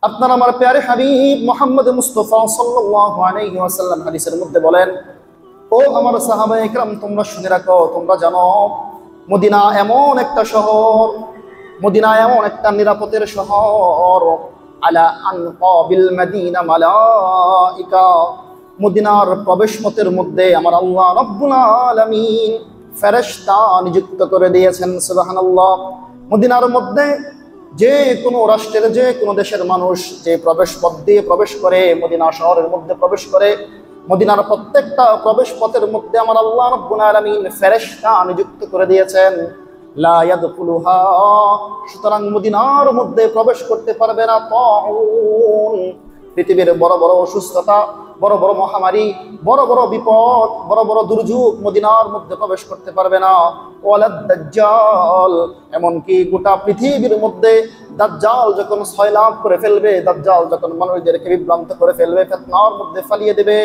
আপনার আমার প্যারে হাবিব মুহাম্মদ মুস্তাফা সাল্লাল্লাহু আলাইহি ওয়াসাল্লাম হাদিসের মধ্যে বলেন, ও আমার সাহাবায়ে কেরাম, তোমরা শুনে রাখো, তোমরা জানো মদিনা এমন একটা শহর, মদিনা এমন একটা নিরাপদের শহর, আলা আনকাবিল মদিনা মালাইকা, মদিনার প্রবেশ পথের মধ্যে আমার আল্লাহ রাব্বুল আলামিন ফেরেশতা নিযুক্ত করে দিয়েছেন। সুবহানাল্লাহ। মদিনার মধ্যে যে কোনো রাষ্ট্রের, যে কোনো দেশের মানুষ যে প্রবেশ পথ দিয়ে প্রবেশ করে, মদিনা শহরের মধ্যে প্রবেশ করে, মদিনার প্রত্যেকটা প্রবেশ পথের মধ্যে আমার আল্লাহ রাব্বুল আলামিন ফেরেশতা নিযুক্ত করে দিয়েছেন। লা ইয়াদখুলুহা, সুতরাং মদিনার মধ্যে প্রবেশ করতে পারবে না তাউন, পৃথিবীর বড় বড় অসুস্থতা, বড় বড় মহামারী, বড় বড় বিপদ, বড় বড় দুর্যোগ মদিনার মধ্যে প্রবেশ করতে পারবে না। ওয়ালাদ দাজ্জাল, এমনকি গোটা পৃথিবীর মধ্যে দাজ্জাল যখন সয়লাভ করে ফেলবে, দাজ্জাল যখন মানুষদেরকে বিভ্রান্ত করে ফেলবে, ফিতনার মধ্যে ফালিয়ে দেবে,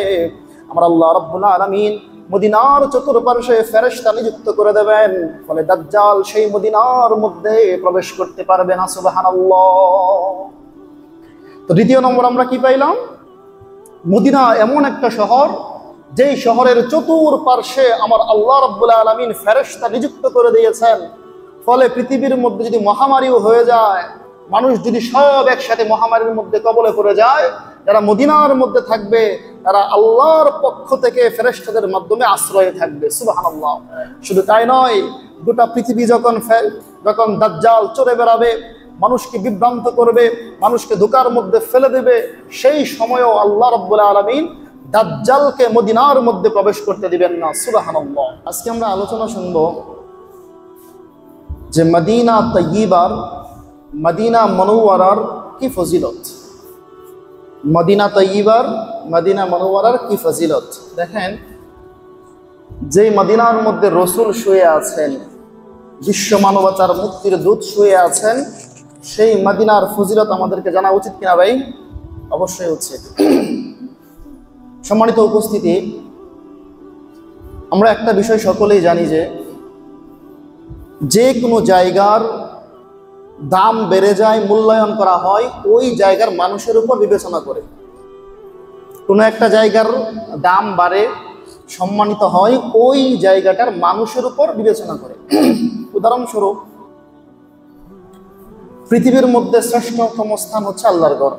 আমার আল্লাহ রাব্বুল আলামিন মদিনার চতুর্পার্শ্বে ফেরেশতা নিযুক্ত করে দেবেন, ফলে দাজ্জাল সেই মদিনার মধ্যে প্রবেশ করতে পারবে না। সুবহানাল্লাহ। তো দ্বিতীয় নম্বর আমরা কি পাইলাম? মদিনা এমন একটা শহর, যেই শহরের চতুর্পার্শ্বে আমার আল্লাহ রাব্বুল আলামিন ফেরেশতা নিযুক্ত করে দিয়েছেন, ফলে পৃথিবীর মধ্যে যদি মহামারীও হয়ে যায়, মানুষ যদি সব একসাথে মহামারীর মধ্যে কবলে পড়ে যায়, যারা মদিনার মধ্যে থাকবে তারা আল্লাহর পক্ষ থেকে ফেরেশতাদের মাধ্যমে আশ্রয়ে থাকবে। সুবহানাল্লাহ। শুধু তাই নয়, গোটা পৃথিবী যখন দাজ্জাল চড়ে বেড়াবে, মানুষকে বিভ্রান্ত করবে, মানুষকে ধোঁকার মধ্যে ফেলে দেবে, সেই সময়ও আল্লাহ রাব্বুল আলামিন দাজ্জালকে মদিনার মধ্যে প্রবেশ করতে দিবেন না। সুবহানাল্লাহ। আজকে আমরা আলোচনা শুনব যে মদিনা তাইয়্যিবার, মদিনা মুনাওয়ারার কি ফজিলত। মদিনা তাইয়্যিবার, মদিনা মুনাওয়ারার কি ফজিলত। দেখেন, যে মদিনার মধ্যে রাসূল শুয়ে আছেন, বিশ্ব মানবতার মুক্তির দূত শুয়ে আছেন, সেই মদিনার ফজিলত আমাদেরকে জানা উচিত কিনা ভাই? অবশ্যই উচিত। সম্মানিত উপস্থিতি, আমরা একটা বিষয় সকলেই জানি যে কোনো জায়গার দাম বেড়ে যায়, মূল্যায়ন করা হয় ওই জায়গার মানুষের উপর বিবেচনা করে। কোনো একটা জায়গার দাম বাড়ে, সম্মানিত হয় ওই জায়গাটার মানুষের উপর বিবেচনা করে। উদাহরণস্বরূপ, পৃথিবীর মধ্যে শ্রেষ্ঠতম স্থান হচ্ছে আল্লাহর ঘর।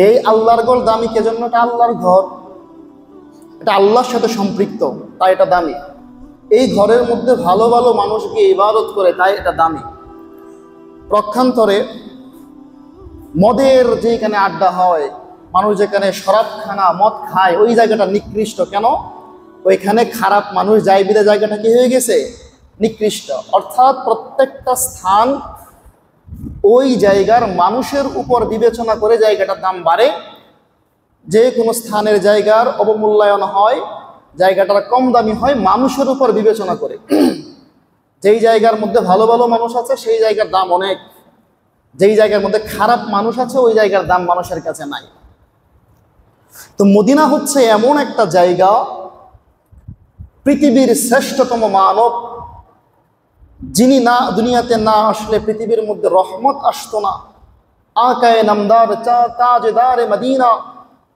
এই আল্লাহর ঘর দামি কে জন্য? এটা আল্লাহর ঘর, এটা আল্লাহর সাথে সম্পৃক্ত, তাই এটা দামি। এই ঘরের মধ্যে ভালো ভালো মানুষ গিয়ে ইবাদত করে, তাই এটা দামি। পক্ষান্তরে মদের যেখানে আড্ডা হয়, মানুষ যেখানে শরাবখানা মদ খায়, ওই জায়গাটা নিকৃষ্ট। কেন? ওইখানে খারাপ মানুষ যায় বিদে জায়গাটা কি হয়ে গেছে? নিকৃষ্ট। অর্থাৎ প্রত্যেকটা স্থান ওই জায়গার মানুষের উপর বিবেচনা করে জায়গাটার দাম বাড়ে। যে কোনো স্থানের জায়গার অবমূল্যায়ন হয়, জায়গাটা কম দামি হয় মানুষের উপর বিবেচনা করে। যেই জায়গার মধ্যে ভালো ভালো মানুষ আছে সেই জায়গার দাম অনেক, যেই জায়গার মধ্যে খারাপ মানুষ আছে ওই জায়গার দাম মানুষের কাছে নাই। তো মদিনা হচ্ছে এমন একটা জায়গা, পৃথিবীর শ্রেষ্ঠতম মানব, যিনি না দুনিয়াতে না আসলে পৃথিবীর মধ্যে রহমত আসতো না। আকায়ে নামদার তাজদারে মদিনা,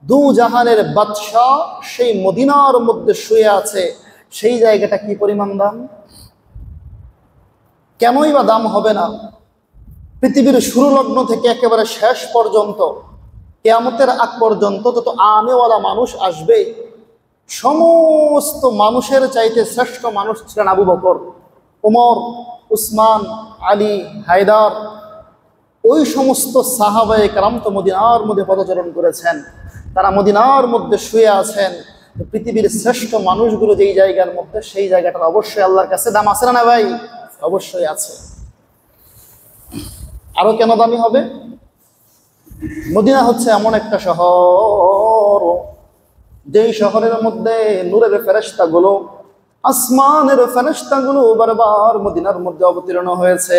দু জাহানের বাদশাহ সেই মদিনার মধ্যে শুয়ে আছে। সেই জায়গাটা কি পরিমাণ দাম? কেনই বা দাম হবে না? পৃথিবীর শুরু লগ্ন থেকে একেবারে শেষ পর্যন্ত, কিয়ামতের আগ পর্যন্ত যত আনেওয়ালা মানুষ আসবে, সমস্ত মানুষের চাইতে শ্রেষ্ঠ মানুষ ছিলেন আবু বকর, ওমর, উসমান, আলী, হায়দার। ওই সমস্ত সাহাবায়ে কেরাম তো মদিনার মধ্যে পদচারণ করেছেন, তারা মদিনার মধ্যে শুয়ে আছেন। পৃথিবীর শ্রেষ্ঠ মানুষগুলো যেই জায়গার মধ্যে, সেই জায়গাটার অবশ্যই আল্লাহর কাছে দাম আছে না ভাই? অবশ্যই আছে। আরো কেন দামি হবে? মদিনা হচ্ছে এমন একটা শহর, যেই শহরের মধ্যে নূরের ফেরেশতাগুলো, আসমানের ফেরেশতাগুলো বারবার মদিনার মধ্যে অবতীর্ণ হয়েছে।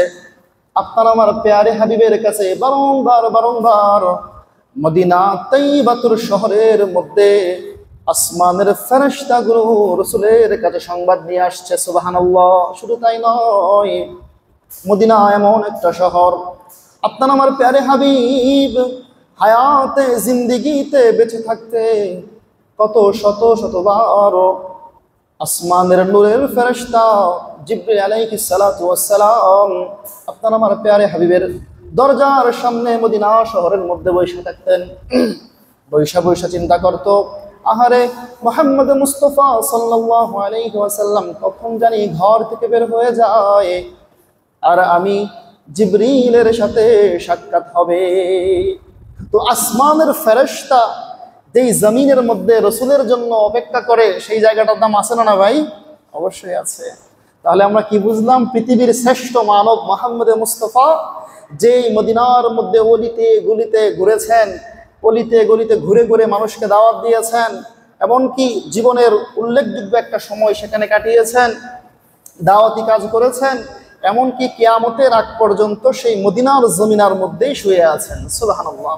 আপনার আমার প্যারে হাবিবের কাছে বারংবার মদিনা তাইয়্যিবাতুর শহরের মধ্যে আসমানের ফেরেশতাগুলো রাসূলের কাছে সংবাদ নিয়ে আসছে। সুবহানাল্লাহ। শুধু তাই নয়, মদিনা এমন একটা শহর, আপনার আমার প্যারে হাবিব হায়াতে জিন্দিগিতে বেঁচে থাকতে কত শত শতবার আসমানের নূরের ফেরেশতা জিবরিল আলাইহিস সালাতু ওয়াস সালাম আপনার আমার প্যারে হাবিবের দরজার সামনে মদিনা শহরের মধ্যে বসে থাকতেন। বৈশা বৈশা চিন্তা করতো, আহারে মুহাম্মদ মুস্তাফা সাল্লাল্লাহু আলাইহি ওয়াসাল্লাম কখন জানি ঘর থেকে বের হয়ে যায়, আর আমি জিবরিলের সাথে সাক্ষাৎ হবে। তো আসমানের ফেরেশতা যেই জমিনের মধ্যে রসুলের জন্য অপেক্ষা করে, সেই জায়গাটার দাম আছে না ভাই? অবশ্যই আছে। তাহলে আমরা কি বুঝলাম? পৃথিবীর শ্রেষ্ঠ মানব মুহাম্মদ মুস্তাফা যেই মদিনার মধ্যে অলিতে গলিতে ঘুরেছেন, অলিতে গলিতে ঘুরে ঘুরে মানুষকে দাওয়াত দিয়েছেন, এমনকি জীবনের উল্লেখযোগ্য একটা সময় সেখানে কাটিয়েছেন, দাওয়াতি কাজ করেছেন, এমনকি কিয়ামতের আগ পর্যন্ত সেই মদিনার জমিনার মধ্যেই শুয়ে আছেন। সুবহানাল্লাহ।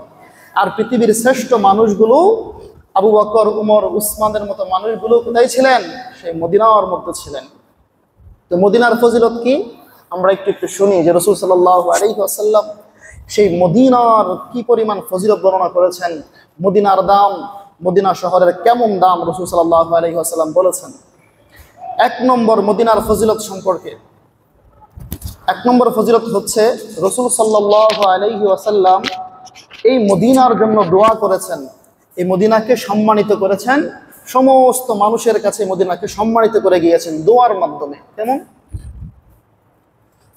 আর পৃথিবীর শ্রেষ্ঠ মানুষগুলো আবু বকর, উমর, উসমানের মতো মানুষগুলো কোথায় ছিলেন? সেই মদিনার মধ্যে ছিলেন। তো মদিনার ফজিলত কি আমরা একটু একটু শুনি, যে রাসূল সাল্লাল্লাহু আলাইহি ওয়াসাল্লাম সেই মদিনার কি পরিমাণ ফজিলত বর্ণনা করেছেন, মদিনার দাম, মদিনা শহরের কেমন দাম রাসূল সাল্লাল্লাহু আলাইহি ওয়াসাল্লাম বলেছেন। এক নম্বর মদিনার ফজিলত সম্পর্কে, এক নম্বর ফজিলত হচ্ছে রাসূল সাল্লাল্লাহু আলাইহি ওয়াসাল্লাম এই মদিনার জন্য দোয়া করেছেন, এই মদিনাকে সম্মানিত করেছেন, সমস্ত মানুষের কাছে মদিনাকে সম্মানিত করে গিয়েছেন দোয়ার মাধ্যমে। কেমন?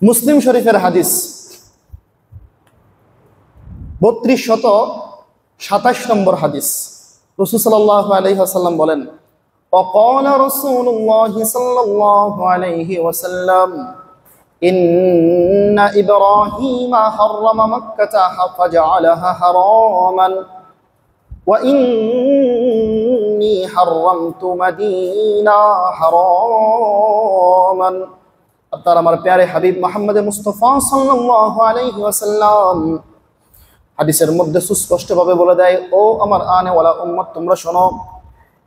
মুসলিম শরীফের হাদিস 3227 নম্বর হাদিস, রাসূল সাল্লাল্লাহু আলাইহি ওয়াসাল্লাম বলেন, وقال رسول الله صلى الله عليه وسلم إن إبراهيم حرم مكة فجعلها حراما وإني حرمت مدينة حراما। আপনার আমার প্যারে হাবিব মুহাম্মদ মুস্তাফা সাল্লাল্লাহু আলাইহি ওয়াসাল্লাম হাদিসের মধ্যে সুস্পষ্টভাবে বলে দেয়, ও আমার আনেওয়ালা উম্মত, তোমরা শোনো,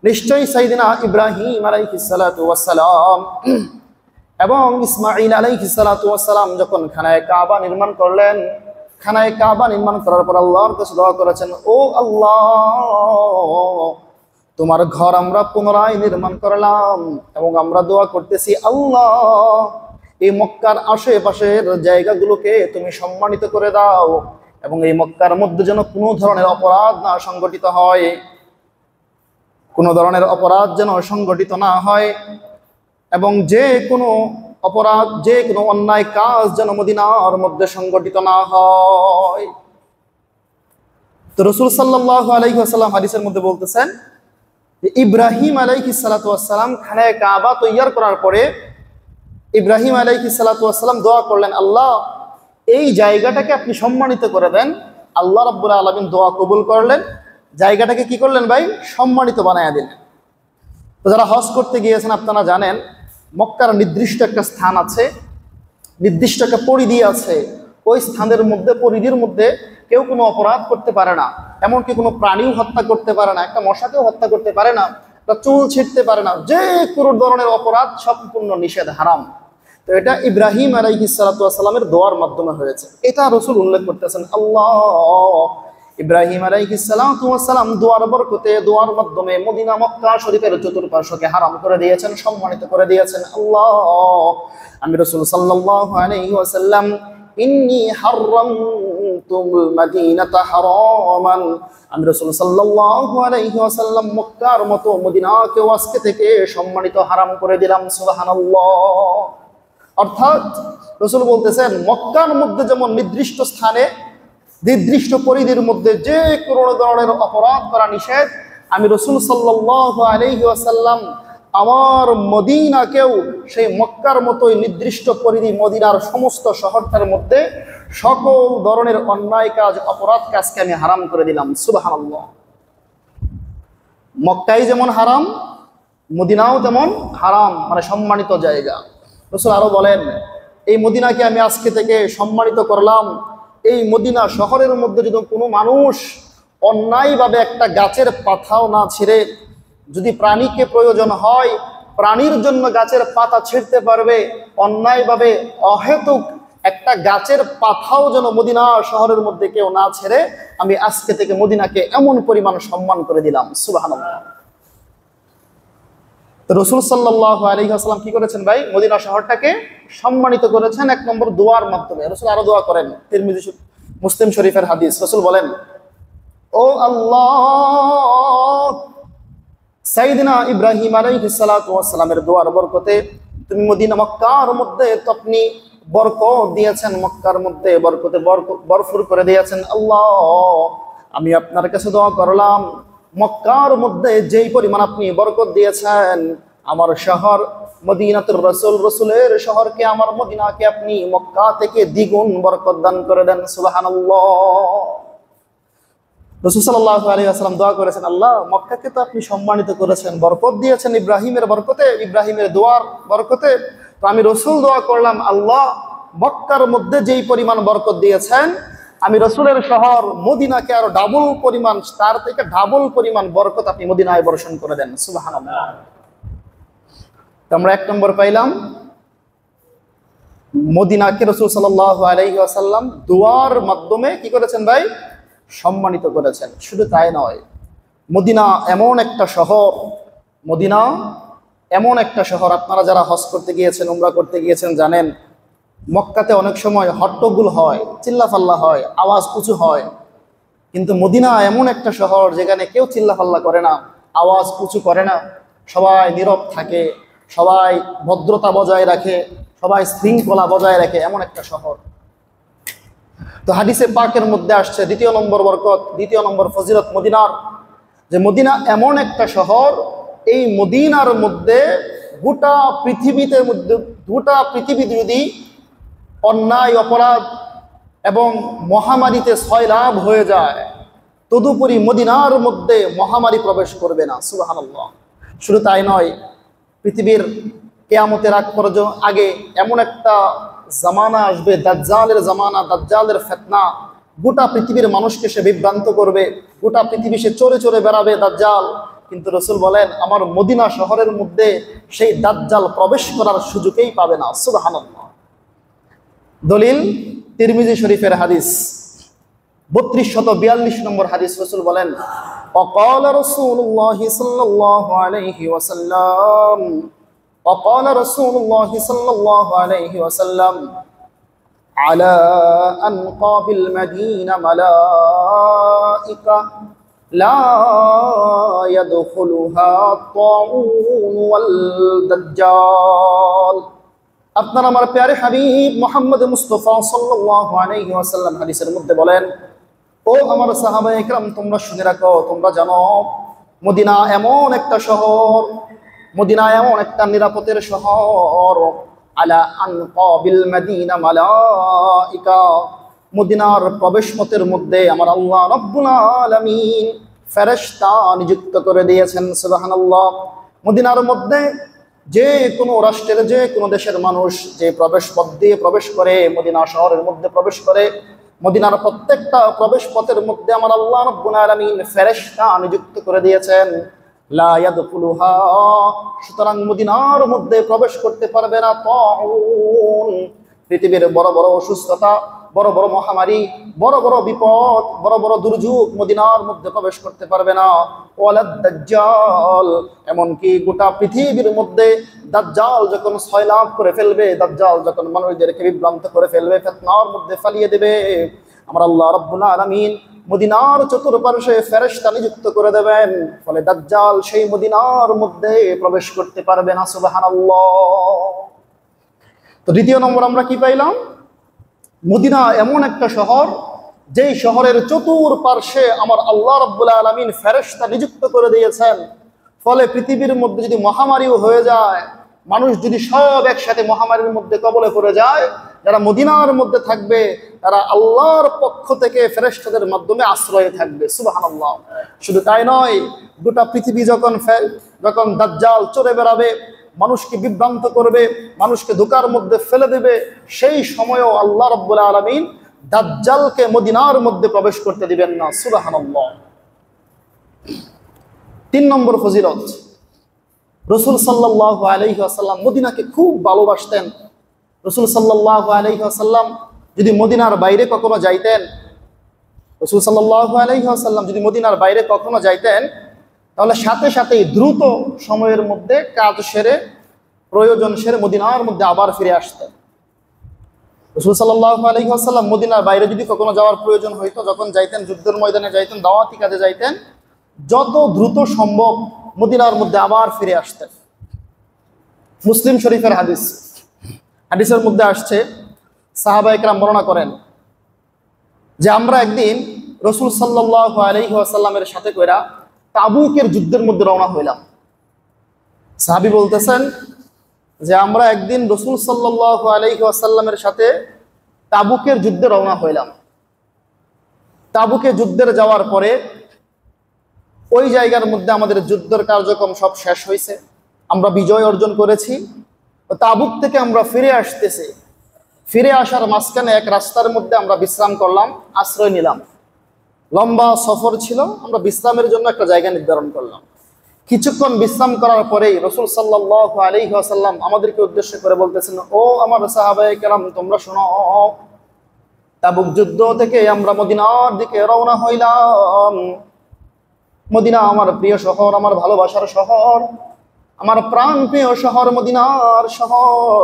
নিশ্চয়ই সাইয়েদিনা ইব্রাহিম আলাইহিস সালাতু ওয়াস সালাম এবং ইসমাঈল আলাইহিস সালাতু ওয়াস সালাম যখন খানায়ে কাবা নির্মাণ করলেন, খানায়ে কাবা নির্মাণ করার পর আল্লাহর কাছে দোয়া করেছেন, ও আল্লাহ, তোমার ঘর আমরা পুনরায় নির্মাণ করলাম এবং আমরা দোয়া করতেছি, আল্লাহ, এই মক্কার আশেপাশের জায়গাগুলোকে তুমি সম্মানিত করে দাও এবং এই মক্কার মধ্যে যেন কোনো ধরনের অপরাধ না সংগঠিত হয়, কোনো ধরনের অপরাধ যেন সংগঠিত না হয়, এবং যে কোনো অপরাধ, যে কোনো অন্যায় কাজ যেন মদিনার মধ্যে সংগঠিত না হয়। তো রাসূল সাল্লাল্লাহু আলাইহি ওয়াসাল্লাম হাদিসের মধ্যে বলতেছেন যে ইব্রাহিম আলাইহিস সালাতু ওয়াস সালাম খানায়ে কাবা তৈয়ার করার পরে ইব্রাহিম আলাইহিস সালাতু ওয়াস সালাম দোয়া করলেন, আল্লাহ, এই জায়গাটাকে আপনি সম্মানিত করে দেন। আল্লাহ রাব্বুল আলামিন দোয়া কবুল করলেন, জায়গাটাকে কি করলেন ভাই? সম্মানিত বানায়া দিলেন। তো যারা হজ করতে গিয়েছেন আপনারা জানেন, মক্কার নির্দিষ্ট একটা স্থান আছে, নির্দিষ্ট একটা পরিধি আছে, ওই স্থানের মধ্যে, পরিধির মধ্যে কেউ কোনো অপরাধ করতে পারে না, এমনকি কোনো প্রাণীও হত্যা করতে পারে না, একটা মশাকেও হত্যা করতে পারে না, একটা চুল ছিঁড়তে পারে না, যে কোনো ধরনের অপরাধ সম্পূর্ণ নিষেধ, হারাম। তো এটা ইব্রাহিম আলাইহিস সালাতু ওয়াস সালামের দোয়ার মাধ্যমে হয়েছে, এটা রাসূল উল্লেখ করতেছেন। আল্লাহ, ইব্রাহিম আলাইহিস সালাতু ওয়াস সালাম দোয়ার বরকতে, দোয়ার মাধ্যমে মদিনা মক্কা শরীফের চতুর্পার্শ্বকে হারাম করে দিয়েছেন, সম্মানিত করে দিয়েছেন। আল্লাহ, আমি রাসূল সাল্লাল্লাহু আলাইহি ওয়াসাল্লাম ইন্নী হারামতুল মাদিনাতা হারামান, আমি রাসূল সাল্লাল্লাহু আলাইহি ওয়াসাল্লাম মক্কার মতো মদিনাকে আজকে থেকে সম্মানিত হারাম করে দিলাম। সুবহানাল্লাহ। অর্থাৎ রাসূল বলতেছেন, মক্কার মধ্যে যেমন নির্দিষ্ট স্থানে, নির্দিষ্ট পরিধির মধ্যে যে কোনো ধরনের অপরাধ করা নিষেধ, আমি রাসূল সাল্লাল্লাহু আলাইহি ওয়াসাল্লাম আমার মদিনাকেও সেই মক্কার মতোই নির্দিষ্ট পরিধি, মদিনার সমস্ত শহরটার মধ্যে সকল ধরনের অন্যায় কাজ, অপরাধ কাজকে আমি হারাম করে দিলাম। সুবহানাল্লাহ। মক্কাই যেমন হারাম, মদিনাও তেমন হারাম, মানে সম্মানিত জায়গা। রাসূল আরো বলেন, এই মদিনাকে আমি আজকে থেকে সম্মানিত করলাম। এই মদিনা শহরের মধ্যে যদি কোনো মানুষ অন্যায়ভাবে একটা গাছের পাতাও না ছিঁড়ে, যদি প্রাণীকে প্রয়োজন হয় প্রাণীর জন্য গাছের পাতা ছিঁড়তে পারবে, অন্যায়ভাবে অহেতুক একটা গাছের পাতাও যেন মদিনা শহরের মধ্যে কেউ না ছেড়ে আমি আজকে থেকে মদিনাকে এমন পরিমাণ সম্মান করে দিলাম। সুবহানাল্লাহ। তো রাসূল সাল্লাল্লাহু আলাইহি ওয়াসাল্লাম কি করেছেন ভাই? মদিনা শহরটাকে সম্মানিত করেছেন এক নম্বর দোয়ার মাধ্যমে। রাসূল আরো দোয়া করেন, তিরমিজি মুসলিম শরীফের হাদিস। রাসূল বলেন, ও আল্লাহ, সাইয়েদনা ইব্রাহিম আলাইহিস সালাতু ওয়াস সালামের দোয়ার বরকতে তুমি মদিনা মক্কার মধ্যে তো আপনি বরকত দিয়েছেন, মক্কার মধ্যে বরকতে ভরপুর করে দিয়েছেন। আল্লাহ, আমি আপনার কাছে দোয়া করলাম, মক্কার মধ্যে যেই পরিমাণ আপনি বরকত দিয়েছেন, আমার শহর মদিনাতুর রাসূল, রাসূলের শহরকে, আমার মদিনাকে আপনি মক্কা থেকে দ্বিগুণ বরকত দান করে দেন। সুবহানাল্লাহ। রাসূল সাল্লাল্লাহু আলাইহি ওয়াসাল্লাম দোয়া করেছেন, আল্লাহ, মক্কাকে তো আপনি সম্মানিত করেছেন, বরকত দিয়েছেন ইব্রাহিমের বরকতে, ইব্রাহিমের দোয়ার বরকতে। তো আমি রাসূল দোয়া করলাম, আল্লাহ, মক্কার মধ্যে যেই পরিমাণ বরকত দিয়েছেন, আমি রাসূলের শহর মদিনাকে আরো ডাবল পরিমাণ, তার থেকে ডাবল পরিমাণ বরকত আপনি মদিনায় বর্ষণ করে দেন। সুবহানাল্লাহ। তো আমরা এক নম্বর পাইলাম, মদিনাকে রাসূল সাল্লাল্লাহু আলাইহি ওয়াসাল্লাম দোয়ার মাধ্যমে কি করেছেন ভাই? সম্মানিত করেছেন। শুধু তাই নয়, মদিনা এমন একটা শহর, মদিনা এমন একটা শহর, আপনারা যারা হজ করতে গিয়েছেন, উমরা করতে গিয়েছেন জানেন, মক্কাতে অনেক সময় হট্টগোল হয়, চিল্লাফাল্লা হয়, আওয়াজ উঁচু হয়। কিন্তু মদিনা এমন একটা শহর যেখানে কেউ চিল্লাফাল্লা করে না, আওয়াজ উঁচু করে না, সবাই নীরব থাকে, সবাই ভদ্রতা বজায় রাখে, সবাই শৃঙ্খলা বজায় রাখে, এমন একটা শহর। তো হাদিসে পাকের মধ্যে আসছে দ্বিতীয় নম্বর বরকত, দ্বিতীয় নম্বর ফজিলত মদিনার, যে মদিনা এমন একটা শহর, এই মদিনার মধ্যে গোটা পৃথিবী যদি অন্যায়, অপরাধ এবং মহামারীতে সয়লাভ হয়ে যায়, তদুপরি মদিনার মধ্যে মহামারী প্রবেশ করবে না। সুবহানাল্লাহ। শুধু তাই নয়, পৃথিবীর কিয়ামতের আগে এমন একটা জামানা আসবে, দাজ্জালের জামানা, দাজ্জালের ফিতনা, গোটা পৃথিবীর মানুষকে সে বিভ্রান্ত করবে, গোটা পৃথিবী সে চড়ে চড়ে বেড়াবে দাজ্জাল। কিন্তু রাসূল বলেন, আমার মদিনা শহরের মধ্যে সেই দাজ্জাল প্রবেশ করার সুযোগই পাবে না। সুবহানাল্লাহ। দলিল তিরমিজি শরীফের হাদিস 3242 নম্বর হাদিস। রাসূল বলেন, وقال رسول الله صلى الله عليه وسلم وقال رسول الله صلى الله عليه وسلم على أنقاب المدينة ملائكة لا يدخلها الطاعون والدجال। আপনার আমার প্যারে হাবিব মুহাম্মদ মুস্তাফা সাল্লাল্লাহু আলাইহি ওয়াসাল্লাম হাদিসের মধ্যে বলেন, ও আমার সাহাবায়ে কেরাম, তোমরা শুনে রাখো, তোমরা জানো, মদিনা এমন একটা শহর, মদিনা এমন একটা নিরাপদের শহর, আলা আনকাবিল মদিনা মালাইকা, মদিনার প্রবেশপথের মধ্যে আমার আল্লাহ রাব্বুল আলামিন ফেরেশতা নিযুক্ত করে দিয়েছেন। সুবহানাল্লাহ। মদিনার মধ্যে যে কোনো রাষ্ট্রের, যে কোনো দেশের মানুষ যে প্রবেশপথ দিয়ে প্রবেশ করে, মদিনা শহরের মধ্যে প্রবেশ করে, মদিনার প্রত্যেকটা প্রবেশ পথের মধ্যে আমার আল্লাহ রাব্বুল আলামিন ফেরেশতা নিযুক্ত করে দিয়েছেন। লা ইয়াদখুলুহা, সুতরাং মদিনার মধ্যে প্রবেশ করতে পারবে না তাউন, পৃথিবীর বড় বড় অসুস্থতা, বড় বড় মহামারী, বড় বড় বিপদ, বড় বড় দুর্যোগ মদিনার মধ্যে প্রবেশ করতে পারবে না। ওয়ালাদ দাজ্জাল, এমনকি গোটা পৃথিবীর মধ্যে দাজ্জাল যখন সয়লাভ করে ফেলবে, দাজ্জাল যখন মানুষদেরকে বিভ্রান্ত করে ফেলবে, ফিতনার মধ্যে ফালিয়ে দেবে, আমার আল্লাহ রাব্বুল আলামিন মদিনার চতুর্পার্শ্বে ফেরেশতা নিযুক্ত করে দেবেন, ফলে দাজ্জাল সেই মদিনার মধ্যে প্রবেশ করতে পারবে না। সুবহানাল্লাহ। তো দ্বিতীয় নম্বর আমরা কি পাইলাম? মদিনা এমন একটা শহর, যেই শহরের চতুর্পার্শ্বে আমার আল্লাহ রাব্বুল আলামিন ফেরেশতা নিযুক্ত করে দিয়েছেন, ফলে পৃথিবীর মধ্যে যদি মহামারীও হয়ে যায়, মানুষ যদি সব একসাথে মহামারীর মধ্যে কবলে পড়ে যায়, যারা মদিনার মধ্যে থাকবে তারা আল্লাহর পক্ষ থেকে ফেরেশতাদের মাধ্যমে আশ্রয়ে থাকবে। সুবহানাল্লাহ। শুধু তাই নয়, গোটা পৃথিবী যখন দাজ্জাল চড়ে বেড়াবে, মানুষকে বিভ্রান্ত করবে, মানুষকে ধোঁকার মধ্যে ফেলে দেবে, সেই সময়ও আল্লাহ রাব্বুল আলামিন দাজ্জালকে মদিনার মধ্যে প্রবেশ করতে দিবেন না। সুবহানাল্লাহ। 3 নম্বর ফজিলত, রাসূল সাল্লাল্লাহু আলাইহি ওয়াসাল্লাম মদিনাকে খুব ভালোবাসতেন। রাসূল সাল্লাল্লাহু আলাইহি ওয়াসাল্লাম যদি মদিনার বাইরে কখনো যাইতেন, রাসূল সাল্লাল্লাহু আলাইহি ওয়াসাল্লাম যদি মদিনার বাইরে কখনো যাইতেন, তাহলে সাথে সাথেই দ্রুত সময়ের মধ্যে কাজ সেরে প্রয়োজন সেরে মদিনার মধ্যে আবার ফিরে আসতেন। রাসূল সাল্লাল্লাহু আলাইহি ওয়াসাল্লাম মদিনার বাইরে যদি কখনো যাওয়ার প্রয়োজন হইতো, যখন যাইতেন, যুদ্ধের ময়দানে যাইতেন, দাওয়াতি কাজে যাইতেন, যত দ্রুত সম্ভব মদিনার মধ্যে আবার ফিরে আসতেন। মুসলিম শরীফের হাদিস, হাদিসের মধ্যে আসছে, সাহাবায়ে কেরাম বর্ণনা করেন যে আমরা একদিন রাসূল সাল্লাল্লাহু আলাইহি ওয়াসাল্লামের সাথে কইরা তাবুকের যুদ্ধের মধ্যে রওনা হইলাম। সাহাবী বলতেছেন যে আমরা একদিন রাসূল সাল্লাল্লাহু আলাইহি ওয়াসাল্লামের সাথে তাবুকের যুদ্ধে রওনা হইলাম। তাবুকে যুদ্ধের যাওয়ার পরে ওই জায়গার মধ্যে আমাদের যুদ্ধের কার্যক্রম সব শেষ হয়েছে, আমরা বিজয় অর্জন করেছি। তাবুক থেকে আমরা ফিরে আসতেছি, ফিরে আসার মাঝখানে এক রাস্তার মধ্যে আমরা বিশ্রাম করলাম, আশ্রয় নিলাম। লম্বা সফর ছিল, আমরা বিশ্রামের জন্য একটা জায়গা নির্ধারণ করলাম। কিছুক্ষণ বিশ্রাম করার পরেই রাসূল সাল্লাল্লাহু আলাইহি ওয়াসাল্লাম আমাদেরকে উদ্দেশ্য করে বলতেছেন, ও আমার সাহাবায়ে কেরাম, তোমরা শোনো, তাবুক যুদ্ধ থেকে আমরা মদিনার দিকে রওনা হইলাম। মদিনা আমার প্রিয় শহর, আমার ভালোবাসার শহর, আমার প্রাণ প্রিয় শহর, মদিনার শহর।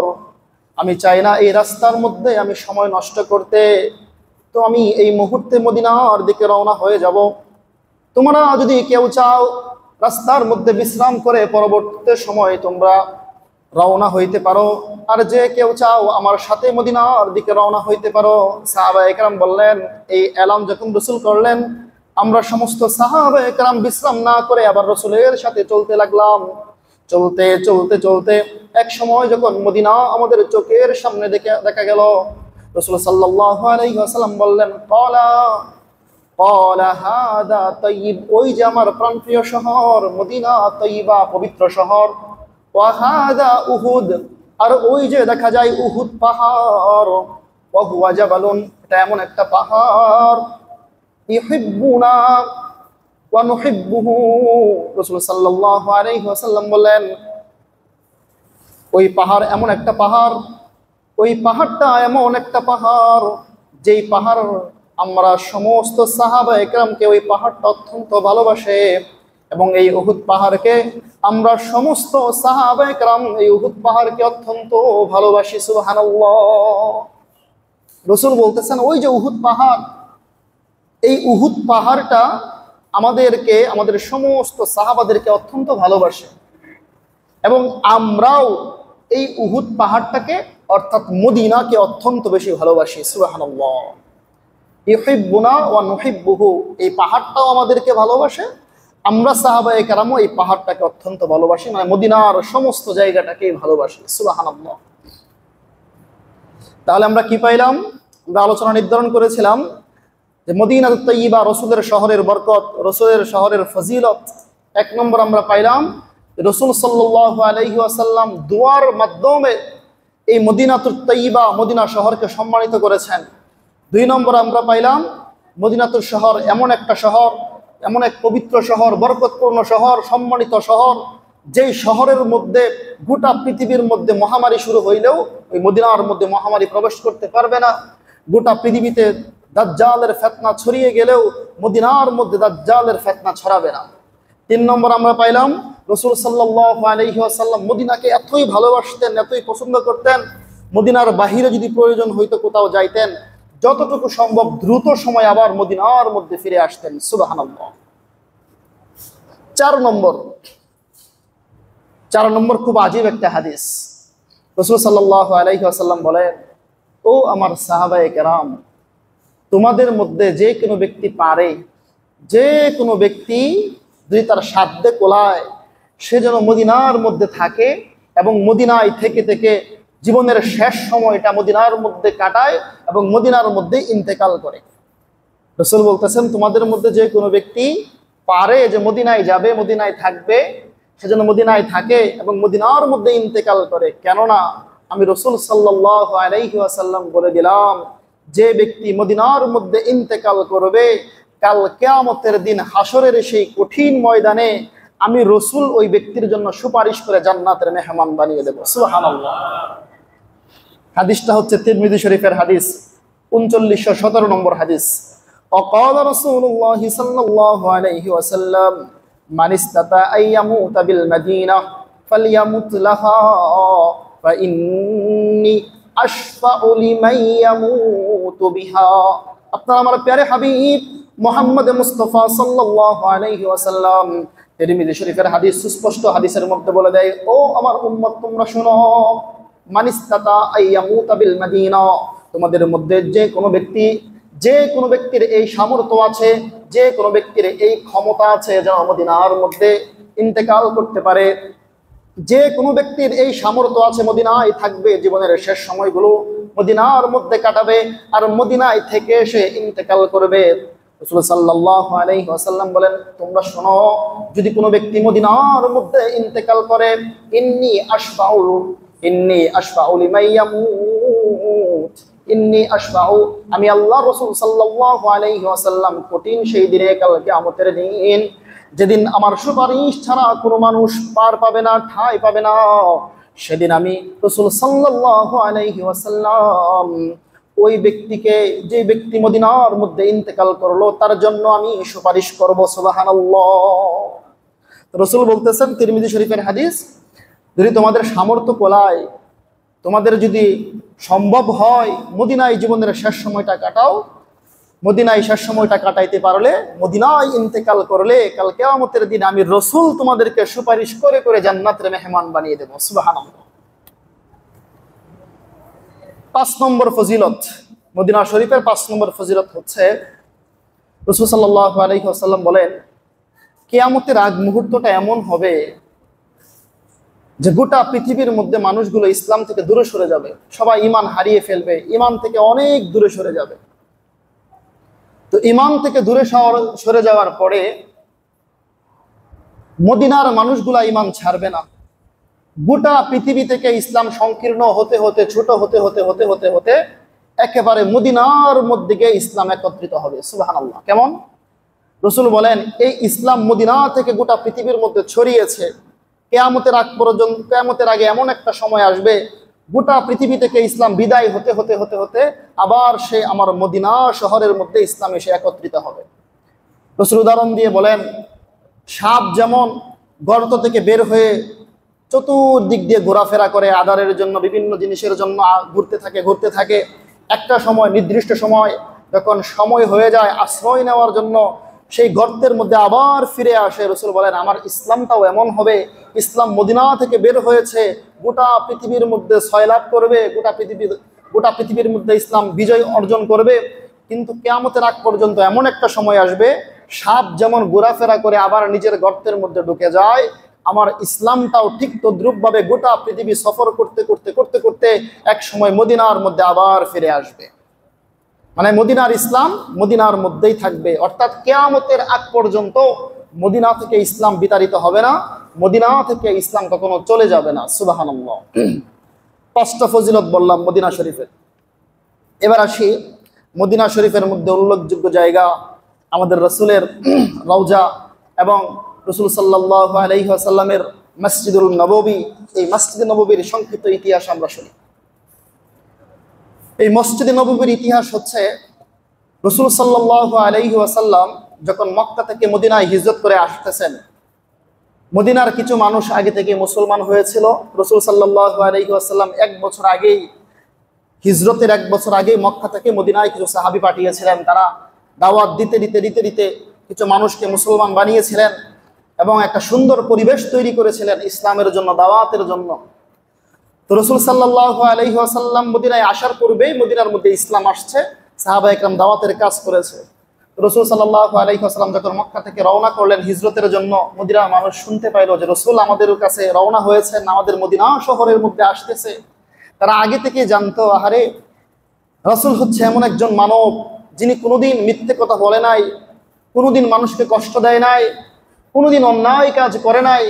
আমি চাই না এই রাস্তার মধ্যে আমি সময় নষ্ট করতে, তো আমি এই মুহূর্তে মদিনার দিকে রওনা হয়ে যাব। তোমরা যদি কেউ চাও রাস্তার মধ্যে বিশ্রাম করে পরবর্তী সময় তোমরা রওনা হইতে পারো, আর যে কেউ চাও আমার সাথে মদিনার দিকে রওনা হইতে পারো। সাহাবায়ে কেরাম বললেন, এই এলান যখন রাসূল করলেন, আমরা সমস্ত সাহাবায়ে কেরাম বিশ্রাম না করে আবার রাসূলের সাথে চলতে লাগলাম। চলতে চলতে চলতে এক সময় যখন মদিনা আমাদের চোখের সামনে দেখা গেল, রাসূল সাল্লাল্লাহু আলাইহি ওয়াসাল্লাম বললেন, ক্বালা হাদা তাইয়িব, ওই যে আমার প্রাণপ্রিয় শহর মদিনা, তাইয়্যিবা পবিত্র শহর। ওয়া হাদা উহুদ, আর ওই যে দেখা যায় উহুদ পাহাড়। ওয়া হুয়া জাবালুন, এটা এমন একটা পাহাড়, ইউহিব্বুনা ওয়া নুহিব্বুহু, রাসূল সাল্লাল্লাহু আলাইহি ওয়াসাল্লাম বলেন, ওই পাহাড় এমন একটা পাহাড়, ওই পাহাড়টা এমন একটা পাহাড়, যেই পাহাড় আমরা সমস্ত সাহাবায়ে কেরামকে ওই পাহাড়টা অত্যন্ত ভালোবাসে, এবং এই উহুদ পাহাড়কে আমরা সমস্ত সাহাবায়ে কেরাম এই উহুদ পাহাড়কে অত্যন্ত ভালোবাসি। সুবহানাল্লাহ। রাসূল বলতেছেন, ওই যে উহুদ পাহাড়, এই উহুদ পাহাড়টা আমাদেরকে, আমাদের সমস্ত সাহাবাদেরকে অত্যন্ত ভালোবাসে, এবং আমরাও এই উহুদ পাহাড়টাকে অর্থাৎ মদিনাকে অত্যন্ত বেশি ভালোবাসি। সুবহানাল্লাহ। ইউহিব্বুনা ওয়া নুহিব্বুহু, এই পাহাড়টাও আমাদেরকে ভালোবাসে, আমরা সাহাবায়ে কেরামও এই পাহাড়টাকে অত্যন্ত ভালোবাসি, মানে মদিনার সমস্ত জায়গাটাকে ভালোবাসি। সুবহানাল্লাহ। তাহলে আমরা কি পাইলাম? আমরা আলোচনা নির্ধারণ করেছিলাম যে মদিনাতুত তাইয়্যিবা, রাসূলের শহরের বরকত, রাসূলের শহরের ফজিলত। এক নম্বর আমরা পাইলাম রাসূল সাল্লাল্লাহু আলাইহি ওয়াসাল্লাম দুআর মাধ্যমে এই মদিনাতুত তাইয়্যিবা, মদিনা শহরকে সম্মানিত করেছেন। দুই নম্বর আমরা পাইলাম মদিনাতুর শহর এমন একটা শহর, এমন এক পবিত্র শহর, বরকতপূর্ণ শহর, সম্মানিত শহর, যেই শহরের মধ্যে গোটা পৃথিবীর মধ্যে মহামারী শুরু হইলেও ওই মদিনার মধ্যে মহামারী প্রবেশ করতে পারবে না। গোটা পৃথিবীতে দাজ্জালের ফিতনা ছড়িয়ে গেলেও মদিনার মধ্যে দাজ্জালের ফিতনা ছড়াবে না। তিন নম্বর আমরা পাইলাম রাসূল সাল্লাল্লাহু আলাইহি ওয়াসাল্লাম মদিনাকে এতই ভালোবাসতেন, এতই পছন্দ করতেন, মদিনার বাহিরে যদি প্রয়োজন হইতো কোথাও যাইতেন, যতটুকু সম্ভব দ্রুত সময় আবার মদিনার মধ্যে ফিরে আসতেন। সুবহানাল্লাহ। চার নম্বর খুব আজীব একটা হাদিস। রাসূল সাল্লাল্লাহু আলাইহি ওয়াসাল্লাম বলেন, ও আমার সাহাবায়ে কেরাম, তোমাদের মধ্যে যে কোনো ব্যক্তি পারে, যে কোনো ব্যক্তি যদি তার সাধ্যে কোলায়, সে যেন মদিনার মধ্যে থাকে এবং মদিনায় থেকে থেকে জীবনের শেষ সময়টা মদিনার মধ্যে কাটায় এবং মদিনার মধ্যে ইন্তেকাল করে। রাসূল বলতেছেন, তোমাদের মধ্যে যে কোনো ব্যক্তি পারে যে মদিনায় যাবে, মদিনায় থাকবে, সে যেন মদিনায় থাকে এবং মদিনার মধ্যে ইন্তেকাল করে। কেননা আমি রাসূল সাল্লাল্লাহু আলাইহি ওয়াসাল্লাম বলে দিলাম, যে ব্যক্তি মদিনার মধ্যে ইন্তেকাল করবে, কাল কিয়ামতের দিন হাসরের সেই কঠিন ময়দানে আমি রাসূল ওই ব্যক্তির জন্য সুপারিশ করে জান্নাতের মেহমান বানিয়ে দেব। সুবহানাল্লাহ। হাদিসটা হচ্ছে তিরমিজি শরীফের হাদিস, 3917 নম্বর হাদিস। وقال رسول الله صلى الله عليه وسلم من استطاع أن يموت بالمدينة فليمت لها فإني أشفع لمن يموت بها। আপনার আমার প্যারে হাবিব মুহাম্মদ মুস্তাফা সাল্লাল্লাহু আলাইহি ওয়াসাল্লাম তিরমিজি শরীফের হাদিস, সুস্পষ্ট হাদিসের মধ্যে বলে দেয়, ও আমার উম্মত তোমরা শোনো, মান ইসতাতা আইয়ামুতা বিল মদিনা, তোমাদের মধ্যে যে কোনো ব্যক্তির এই সামর্থ্য আছে, যে কোনো ব্যক্তির এই ক্ষমতা আছে যেন মদিনার মধ্যে ইন্তেকাল করতে পারে, যে কোনো ব্যক্তির এই সামর্থ্য আছে মদিনায় থাকবে, জীবনের শেষ সময়গুলো মদিনার মধ্যে কাটাবে আর মদিনায় থেকে সে ইন্তেকাল করবে। রাসূল সাল্লাল্লাহু আলাইহি ওয়াসাল্লাম বলেন, তোমরা শোনো, যদি কোনো ব্যক্তি মদিনার মধ্যে ইন্তেকাল করে, ইন্নী আশফাউ লিমান ইয়ামুত, আমি আল্লাহ রাসূল সাল্লাল্লাহু আলাইহি ওয়াসাল্লাম কঠিন সেই দিনে, কাল কিয়ামতের দিন, যেদিন আমার সুপারিশ ছাড়া কোনো মানুষ পার পাবে না, ঠাঁই পাবে না, সেদিন আমি রাসূল সাল্লাল্লাহু আলাইহি ওয়াসাল্লাম ওই ব্যক্তিকে, যে ব্যক্তি মদিনার মধ্যে ইন্তেকাল করলো, তার জন্য আমি সুপারিশ করব। সুবহানাল্লাহ। রাসূল বলতেছেন, তিরমিজি শরীফের হাদিস, যদি তোমাদের সামর্থ্য কোলায়, তোমাদের যদি সম্ভব হয় মদিনায় জীবনের শেষ সময়টা কাটাও, মদিনায় শেষ সময়টা কাটাইতে পারলে, মদিনায় ইন্তেকাল করলে, কাল কিয়ামতের দিন আমি রাসূল তোমাদেরকে সুপারিশ করে করে জান্নাতের মেহমান বানিয়ে দেব। সুবহানাল্লাহ। 5 নম্বর ফজিলত, মদিনা শরীফের 5 নম্বর ফজিলত হচ্ছে, রাসূল সাল্লাল্লাহু আলাইহি ওয়াসাল্লাম বলেন, কিয়ামতের আগ মুহূর্তটা এমন হবে যে গোটা পৃথিবীর মধ্যে মানুষগুলো ইসলাম থেকে দূরে সরে যাবে, সবাই ঈমান হারিয়ে ফেলবে, ঈমান থেকে অনেক দূরে সরে যাবে। তো ঈমান থেকে দূরে সরে যাওয়ার পরে মদিনার মানুষগুলা ঈমান ছাড়বে না, গোটা পৃথিবী থেকে ইসলাম সংকীর্ণ হতে হতে, ছোট হতে হতে হতে হতে হতে একেবারে মদিনার মধ্যে গিয়ে ইসলাম একত্রিত হবে। সুবহানাল্লাহ। কেমন? রাসূল বলেন, এই ইসলাম মদিনা থেকে গোটা পৃথিবীর মধ্যে ছড়িয়েছে, কিয়ামতের আগ পর্যন্ত, কিয়ামতের আগে এমন একটা সময় আসবে, গোটা পৃথিবী থেকে ইসলাম বিদায় হতে হতে হতে হতে আবার সে আমার মদিনা শহরের মধ্যে ইসলাম এসে একত্রিত হবে। রাসূল উদাহরণ দিয়ে বলেন, সাপ যেমন গর্ত থেকে বের হয়ে চতুর্দিক দিয়ে ঘোরাফেরা করে আদারের জন্য, বিভিন্ন জিনিসের জন্য ঘুরতে থাকে, একটা সময়, নির্দিষ্ট সময় যখন সময় হয়ে যায় আশ্রয় নেওয়ার জন্য, সেই গর্তের মধ্যে আবার ফিরে আসে। রাসূল বলেন, আমার ইসলামটাও এমন হবে, ইসলাম মদিনা থেকে বের হয়েছে, গোটা পৃথিবীর মধ্যে সয়লাভ করবে, গোটা পৃথিবীর মধ্যে ইসলাম বিজয় অর্জন করবে, কিন্তু কিয়ামতের আগ পর্যন্ত এমন একটা সময় আসবে, সাপ যেমন ঘোরাফেরা করে আবার নিজের গর্তের মধ্যে ঢুকে যায়, আমার ইসলামটাও ঠিক তদ্রূপভাবে গোটা পৃথিবী সফর করতে করতে করতে করতে এক সময় মদিনার মধ্যে আবার ফিরে আসবে। মানে মদিনার ইসলাম মদিনার মধ্যেই থাকবে, অর্থাৎ কিয়ামতের আগ পর্যন্ত মদিনা থেকে ইসলাম বিতাড়িত হবে না, মদিনা থেকে ইসলাম কখনো চলে যাবে না। সুবহানাল্লাহ। 5টা ফজিলত বললাম মদিনা শরীফের। এবার আসি মদিনা শরীফের মধ্যে উল্লেখযোগ্য জায়গা, আমাদের রাসূলের রওজা এবং রাসূল সাল্লাল্লাহু আলাইহি ওয়াসাল্লামের মসজিদুল নববী। এই মসজিদে নববীর সংক্ষিপ্ত ইতিহাস আমরা শুনি। এই মসজিদে নববীর ইতিহাস হচ্ছে, রাসূল সাল্লাল্লাহু আলাইহি ওয়াসাল্লাম যখন মক্কা থেকে মদিনায় হিজরত করে আসতেছেন, মদিনার কিছু মানুষ আগে থেকে মুসলমান হয়েছিল। রাসূল সাল্লাল্লাহু আলাইহি ওয়াসাল্লাম 1 বছর আগেই, হিজরতের 1 বছর আগেই মক্কা থেকে মদিনায় কিছু সাহাবী পাঠিয়েছিলেন। তারা দাওয়াত দিতে দিতে দিতে দিতে কিছু মানুষকে মুসলমান বানিয়েছিলেন এবং একটা সুন্দর পরিবেশ তৈরি করেছিলেন ইসলামের জন্য, দাওয়াতের জন্য। তো রাসূল সাল্লাল্লাহু আলাইহি ওয়াসাল্লাম মদিনায় আসার পূর্বেই মদিনার মধ্যে ইসলাম আসছে, সাহাবা একরাম দাওয়াতের কাজ করেছে। রাসূল সাল্লাল্লাহু আলাইহি ওয়াসাল্লাম যখন মক্কা থেকে রওনা করলেন হিজরতের জন্য, মদিনার মানুষ শুনতে পাইল যে রাসূল আমাদের কাছে রওনা হয়েছেন, আমাদের মদিনা শহরের মধ্যে আসতেছে। তারা আগে থেকে জানতো, আহারে রাসূল হচ্ছে এমন একজন মানব যিনি কোনোদিন মিথ্যে কথা বলে নাই, কোনোদিন মানুষকে কষ্ট দেয় নাই, কোনোদিন অন্যায় কাজ করে নাই,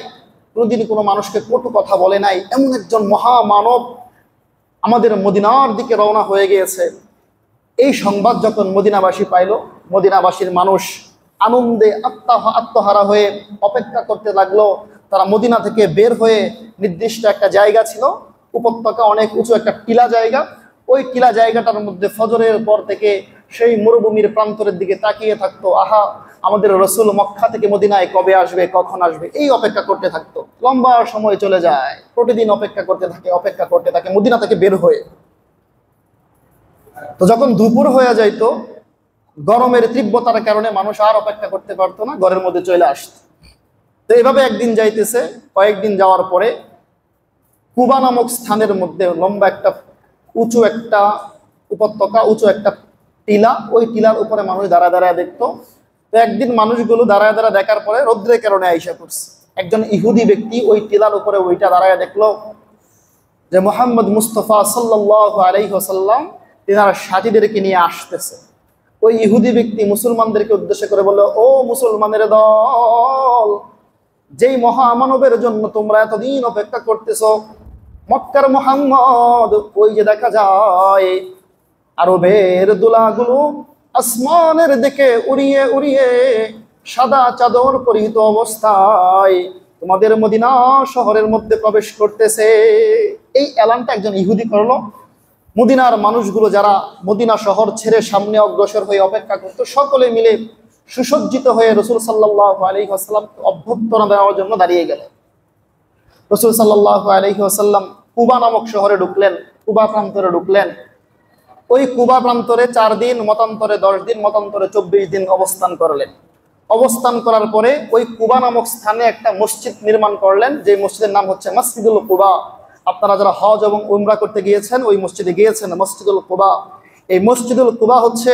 কোনোদিন কোনো মানুষকে কটু কথা বলে নাই, এমন একজন মহামানব আমাদের মদিনার দিকে রওনা হয়ে গিয়েছে। এই সংবাদ যখন মদিনাবাসী পাইল, মদিনাবাসীর মানুষ আনন্দে আত্মহারা হয়ে অপেক্ষা করতে লাগলো। তারা মদিনা থেকে বের হয়ে নির্দিষ্ট একটা জায়গা ছিল, উপত্যকা, অনেক উঁচু একটা টিলা জায়গা। ওই টিলা জায়গাটার মধ্যে ফজরের পর থেকে সেই মরুভূমির প্রান্তরের দিকে তাকিয়ে থাকতো, আহা আমাদের রসুল মক্কা থেকে মদিনায় কবে আসবে, কখন আসবে, এই অপেক্ষা করতে থাকতো। লম্বা সময় চলে যায়, প্রতিদিন অপেক্ষা করতে থাকে মদিনা থেকে বের হয়ে। তো যখন দুপুর হয়ে যাইতো, গরমের তীব্রতার কারণে মানুষ আর অপেক্ষা করতে পারতো না, ঘরের মধ্যে চলে আসতো। তো এইভাবে একদিন যাইতেছে, কয়েকদিন যাওয়ার পরে কুবা নামক স্থানের মধ্যে লম্বা একটা উঁচু একটা উপত্যকা, উঁচু একটা টিলা, ওই টিলার উপরে মানুষ দাঁড়ায় দাঁড়ায় দেখতো। তো একদিন মানুষগুলো দাঁড়ায় দাঁড়ায় দেখার পরে রৌদ্রের কারণে আইসা করছে। একজন ইহুদি ব্যক্তি ওই টিলার উপরে ওইটা দাঁড়ায় দেখলো যে মুহাম্মদ মুস্তাফা সাল্লাল্লাহু আলাইহি ওয়াসাল্লাম তিনার সাথীদেরকে নিয়ে আসতেছে। ওই ইহুদি ব্যক্তি মুসলমানদেরকে উদ্দেশ্য করে বলল, ও মুসলমানের দল, যেই মহামানবের জন্য তোমরা এতদিন অপেক্ষা করতেছ, মক্কার মুহাম্মদ, ওই যে দেখা যায় আরবের দুলাগুলো আসমানের দিকে উড়িয়ে উড়িয়ে সাদা চাদর পরিহিত অবস্থায় তোমাদের মদিনা শহরের মধ্যে প্রবেশ করতেছে। এই এলানটা একজন ইহুদি করলো। মদিনার মানুষগুলো যারা মদিনা শহর ছেড়ে সামনে অগ্রসর হয়ে অপেক্ষা করত, সকলে মিলে সুসজ্জিত হয়ে রসুল সাল্লাল্লাহু আলাইহি ওয়াসাল্লাম অভ্যর্থনা দেওয়ার জন্য দাঁড়িয়ে গেল। রসুল সাল্লাল্লাহু আলাইহি ওয়াসাল্লাম কুবা নামক শহরে ঢুকলেন, কুবা প্রান্তরে ঢুকলেন। ওই কুবা প্রান্তরে 4 দিন, মতান্তরে 10 দিন, মতান্তরে 24 দিন অবস্থান করলেন। অবস্থান করার পরে ওই কুবা নামক স্থানে একটা মসজিদ নির্মাণ করলেন, যে মসজিদের নাম হচ্ছে মসজিদুল কুবা। আপনারা যারা হজ এবং উমরা করতে গিয়েছেন, ওই মসজিদে গিয়েছেন, মসজিদুল কুবা। এই মসজিদুল কুবা হচ্ছে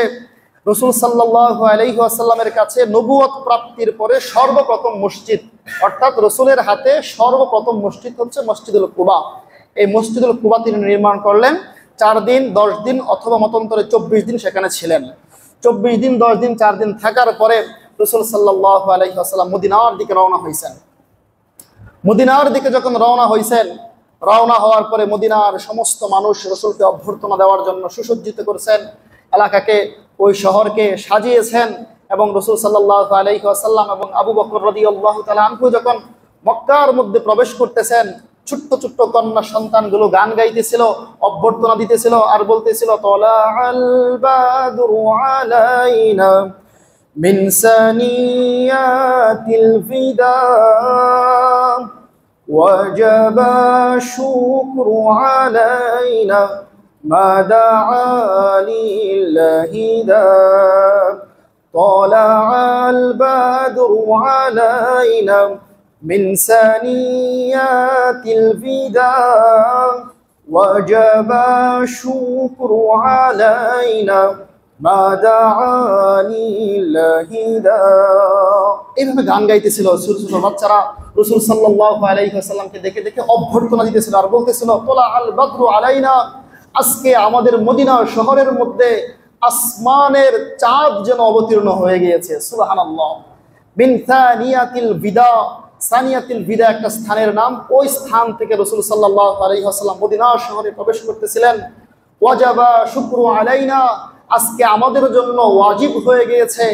রসুল সাল্লাল্লাহু আলাইহি ওয়াসাল্লামের কাছে নবুয়ত প্রাপ্তির পরে সর্বপ্রথম মসজিদ, অর্থাৎ রসুলের হাতে সর্বপ্রথম মসজিদ হচ্ছে মসজিদুল কুবা। এই মসজিদুল কুবা তিনি নির্মাণ করলেন। 4 দিন, 10 দিন অথবা মতান্তরে 24 দিন সেখানে ছিলেন। 24 দিন, 10 দিন, 4 দিন থাকার পরে রসুল সাল্লাল্লাহু আলাইহি ওয়াসাল্লাম মদিনার দিকে রওনা হয়েছেন। মদিনার দিকে যখন রওনা হয়েছেন, রওনা হওয়ার পরে মদিনার সমস্ত মানুষ রসুলকে অভ্যর্থনা দেওয়ার জন্য সুসজ্জিত করেছেন, এলাকাকে, ওই শহরকে সাজিয়েছেন। এবং রসুল সাল্লাল্লাহু আলাইহি ওয়াসাল্লাম এবং আবু বকর রাদিয়াল্লাহু তাআলা আনহু যখন মক্কার মধ্যে প্রবেশ করতেছেন, ছোট্ট ছোট্ট কন্যা সন্তানগুলো গান গাইতেছিল, অভ্যর্থনা দিতেছিল আর বলতেছিল, তালাআল বাদরু আলাইনা মিন সানিয়াতিল ফিদা وجب الشكر علينا ما دعا لله ذا طلع البدر علينا من ثنيات الوداع وجب الشكر علينا ما دعا لله ذا। এইভাবে গান গাইতেছিল ছোট ছোট বাচ্চারা, রসুল সাল্লাল্লাহু আলাইহি ওয়াসাল্লামকে দেখে দেখে অভ্যর্থনা দিতেছিল আর বলতেছিল, তোলা আল বদরু আলাইনা, আজকে আমাদের মদিনা শহরের মধ্যে আসমানের চাঁদ যেন অবতীর্ণ হয়ে গিয়েছে। সুবহানাল্লাহ। মিন সানিয়াতিল বিদা, সানিয়াতিল বিদা একটা স্থানের নাম। ওই স্থান থেকে রসুল সাল্লাল্লাহু আলাইহি ওয়াসাল্লাম মদিনা শহরে প্রবেশ করতেছিলেন। ওয়াজাবা শুকরু আলাইনা, আজকে আমাদের জন্য ওয়াজিব হয়ে গিয়েছে,